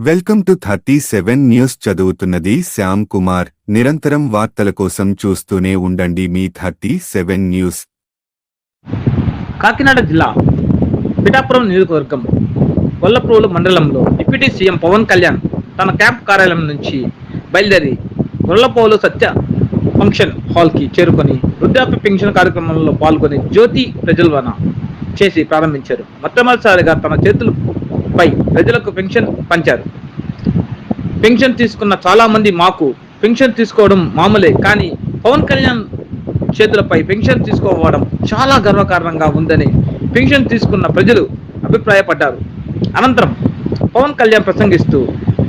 Welcome to 37 news. చదువుతున్నది శ్యామ్ కుమార్. నిరంతరం వార్తల కోసం చూస్తూనే ఉండండి మీ 37 న్యూస్. కాకినాడ జిల్లా పిఠాపురం నియోజకవర్గం వల్లప్రోలు మండలంలో డిప్యూటీ సీఎం పవన్ కళ్యాణ్ తన క్యాంప్ కార్యాలయం నుంచి బయలుదేరి వల్లప్రోలు సత్య ఫంక్షన్ హాల్కి చేరుకొని వృద్ధాప్య పెన్షన్ కార్యక్రమంలో పాల్గొని జ్యోతి ప్రజ్వలన చేసి ప్రారంభించారు. మొట్టమొదటిసారిగా తన చేతులపై ప్రజలకు పెన్షన్ పంచారు. పెన్షన్ తీసుకున్న చాలా మంది మాకు పెన్షన్ తీసుకోవడం మామూలే, కానీ పవన్ కళ్యాణ్ చేతులపై పెన్షన్ తీసుకోవడం చాలా గర్వకారణంగా ఉందని పెన్షన్ తీసుకున్న ప్రజలు అభిప్రాయపడ్డారు. అనంతరం పవన్ కళ్యాణ్ ప్రసంగిస్తూ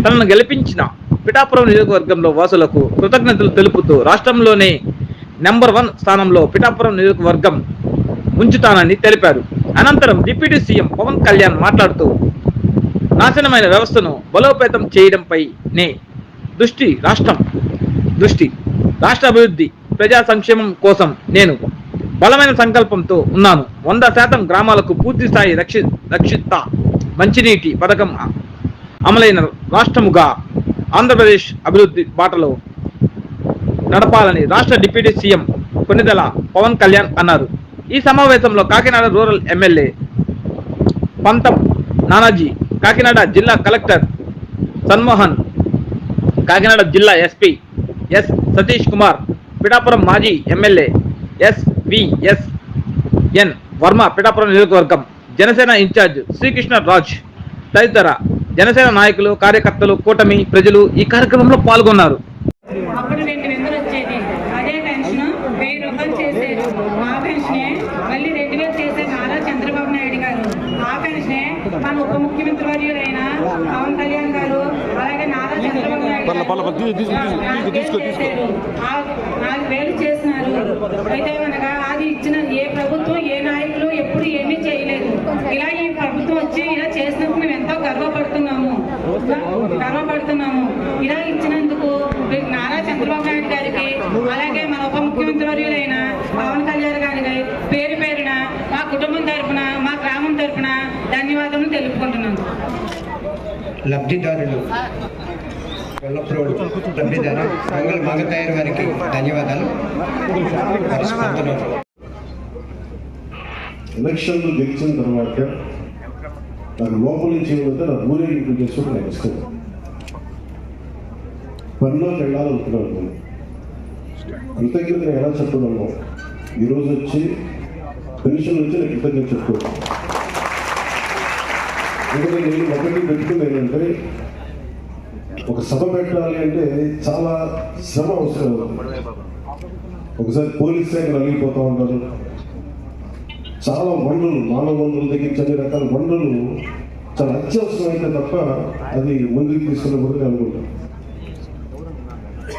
తనను గెలిపించిన పిఠాపురం నియోజకవర్గంలో వాసులకు కృతజ్ఞతలు తెలుపుతూ రాష్ట్రంలోనే నెంబర్ 1 స్థానంలో పిఠాపురం నియోజకవర్గం ఉంచుతానని తెలిపారు. అనంతరం డిప్యూటీ సీఎం పవన్ కళ్యాణ్ మాట్లాడుతూ నాశనమైన వ్యవస్థను బలోపేతం చేయడంపైనే రాష్ట్ర అభివృద్ధి, ప్రజా సంక్షేమం కోసం నేను బలమైన సంకల్పంతో ఉన్నాను. 100% గ్రామాలకు పూర్తి స్థాయి రక్షిత మంచినీటి పథకం అమలైన రాష్ట్రముగా ఆంధ్రప్రదేశ్ అభివృద్ధి బాటలో నడపాలని రాష్ట్ర డిప్యూటీ సీఎం కొణిదెల పవన్ కళ్యాణ్ అన్నారు. ఈ సమావేశంలో కాకినాడ రూరల్ ఎమ్మెల్యే పంతం నానాజీ, కాకినాడ జిల్లా కలెక్టర్ సన్మోహన్, కాకినాడ జిల్లా ఎస్పీ ఎస్ సతీష్ కుమార్, పిఠాపురం మాజీ ఎమ్మెల్యే ఎస్విఎస్ఎన్ వర్మ, పిఠాపురం నియోజకవర్గం జనసేన ఇన్ఛార్జ్ శ్రీకృష్ణ రాజ్ తదితర జనసేన నాయకులు, కార్యకర్తలు, కూటమి ప్రజలు ఈ కార్యక్రమంలో పాల్గొన్నారు. అప్పుడు 2 నెలలు వచ్చేది, అదే పెన్షన్ 1000 రూపాయలు చేశారు. ఆ పెన్షనే మళ్ళీ 2000 చేసే నారా చంద్రబాబు నాయుడు గారు. ఆ పెన్షనే మన ఉప ముఖ్యమంత్రి వర్యులైన పవన్ కళ్యాణ్ గారు, అలాగే నారా చంద్రబాబు నాయుడు చేశారు. 4000 చేసినారు. అయితే మనగా అది ఇచ్చిన ఏ ప్రభుత్వం, ఏ నాయకులు ఎప్పుడు ఏమీ చేయలేదు. ఇలా ఈ ప్రభుత్వం వచ్చి ఇలా చేసినందుకు మేము ఎంతో గర్వపడుతున్నాము. ఇలా ఇచ్చినందుకు నారా చంద్రబాబు నాయుడు గారికి, అలాగే మన ఉప ముఖ్యమంత్రి వర్యులైన పవన్ కళ్యాణ్ గారికి పేరు పేరున మా కుటుంబం తరఫున, మా గ్రామం తరఫున ధన్యవాదాలు తెలుపుకుంటున్నాను. లబ్ధిదారులు వల్లప్రోలు లబ్ధిదారు మంగళ మంగతయ్య గారికి ధన్యవాదాలు. ఎలక్షన్లు గెలిచిన తర్వాత నాకు లోపల నుంచి ఏమంటే నా ఊరేగింపు చేసుకుని నాకు ఇష్టం. పనిలోకి వెళ్ళాలనుకున్నాను. కృతజ్ఞత నేను ఎలా చెప్తున్నాను, ఈరోజు వచ్చి పెన్షన్ వచ్చి నేను కృతజ్ఞత చెప్పుకోను. ఎందుకంటే నేను ఒకటి పెట్టుకుంది ఏంటంటే, ఒక సభ పెట్టాలి అంటే చాలా శ్రమ అవసరం. ఒకసారి పోలీస్ శాఖ నలిగిపోతూ ఉంటారు. చాలా వనరులు, మానవ వనరుల దగ్గర అన్ని రకాల వనరులు చాలా అత్యవసరమైతే తప్ప అది ముందుకు తీసుకున్నప్పుడు అనుకుంటాను.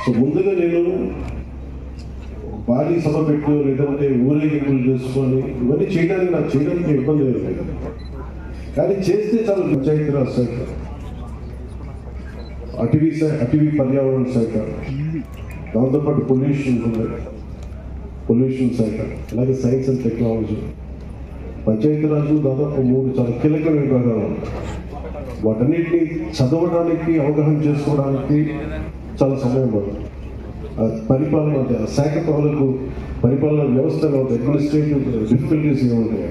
సో ముందుగా నేను భారీ సభ పెట్టు, లేదంటే ఊరేగింపులు చేసుకొని ఇవన్నీ చేయడానికి ఇబ్బంది లేదు. కానీ చేస్తే చాలా పంచాయతీరాజ్ శాఖ, అటవీ పర్యావరణ శాఖ, దాంతోపాటు పొల్యూషన్ శాఖ, అలాగే సైన్స్ అండ్ టెక్నాలజీ, పంచాయతీరాజు దాదాపు 3 చాలా కీలక విభాగాలు. వాటన్నిటిని చదవడానికి, అవగాహన చేసుకోవడానికి చాలా సమయం పడుతుంది. పరిపాలన అంటే శాఖ పాలకు పరిపాలన వ్యవస్థలో అడ్మినిస్ట్రేటివ్ డిఫికల్టీస్ ఏముంటాయి,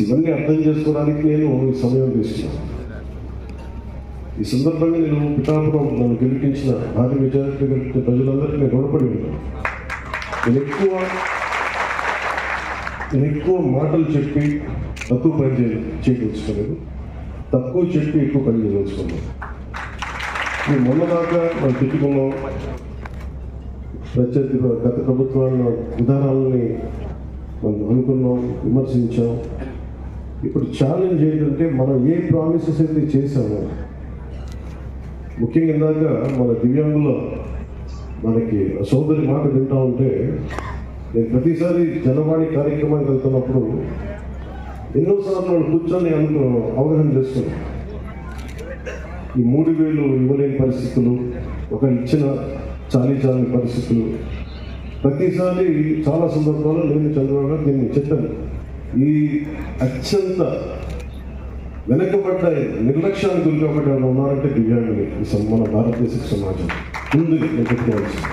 ఇవన్నీ అర్థం చేసుకోవడానికి నేను ఈ సమయం తీసుకున్నాను. ఈ సందర్భంగా నేను పిఠాపురం నన్ను గెలిపించిన భారీ మెజారిటీ ప్రజలందరికీ నేను రుణపడి ఉన్నాను. నేను ఎక్కువ మాటలు చెప్పి తక్కువ పని చేయదలుచుకోలేదు, తక్కువ చెప్పి ఎక్కువ పని చేయదలుచుకున్నాను. మేము మొన్నదాకా మనం తిట్టుకున్నాం, గత ప్రభుత్వాల విధానాలని మనం అనుకున్నాం, విమర్శించాం. ఇప్పుడు ఛాలెంజ్ ఏంటంటే, మనం ఏ ప్రామిసెస్ అయితే చేశామో, ముఖ్యంగా ఇందాక మన దివ్యాంగులో మనకి సోదరి మాట వింటా ఉంటే, నేను ప్రతిసారి జనవాణి కార్యక్రమానికి వెళ్తున్నప్పుడు ఎన్నోసార్లు వాళ్ళు కూర్చొని అవగాహన చేస్తున్నాను. ఈ 3000 ఇవ్వలేని పరిస్థితులు, ఒక ఇచ్చిన చాలని పరిస్థితులు, ప్రతిసారి చాలా సందర్భాల్లో నేను చంద్రబాబు గారు దీన్ని చెప్పాను. ఈ అత్యంత వెనకబడ్డ నిర్లక్ష్యానికి గురి కాబట్టి ఉన్నారంటే దివ్యాంగులు మన భారతదేశ సమాజం ముందు పెట్టుకోవాల్సింది.